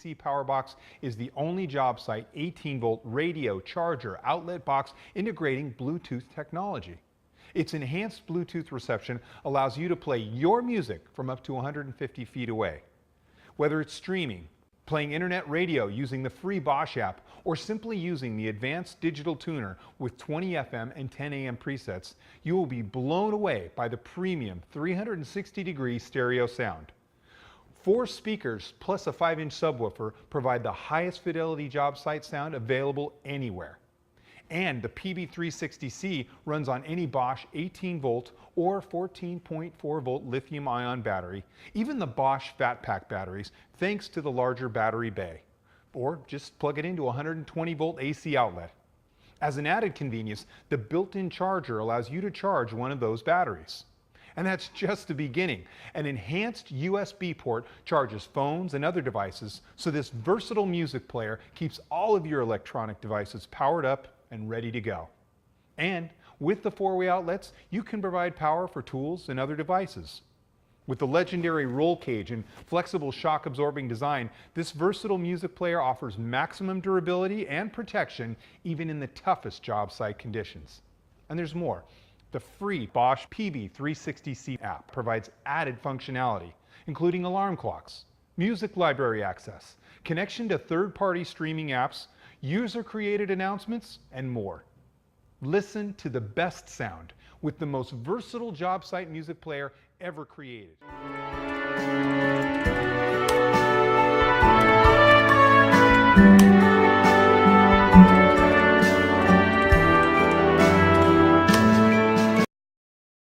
DC Power Box is the only job site 18-volt radio charger outlet box integrating Bluetooth technology. Its enhanced Bluetooth reception allows you to play your music from up to 150 feet away. Whether it's streaming, playing internet radio using the free Bosch app, or simply using the advanced digital tuner with 20 FM and 10 AM presets, you will be blown away by the premium 360-degree stereo sound. 4 speakers plus a 5-inch subwoofer provide the highest fidelity job site sound available anywhere. And the PB360C runs on any Bosch 18-volt or 14.4-volt lithium-ion battery, even the Bosch Fat Pack batteries, thanks to the larger battery bay. Or just plug it into a 120-volt AC outlet. As an added convenience, the built-in charger allows you to charge one of those batteries. And that's just the beginning. An enhanced USB port charges phones and other devices, so this versatile music player keeps all of your electronic devices powered up and ready to go. And with the 4-way outlets, you can provide power for tools and other devices. With the legendary roll cage and flexible shock absorbing design, this versatile music player offers maximum durability and protection even in the toughest job site conditions. And there's more. The free Bosch PB360C app provides added functionality, including alarm clocks, music library access, connection to third-party streaming apps, user-created announcements, and more. Listen to the best sound with the most versatile job site music player ever created.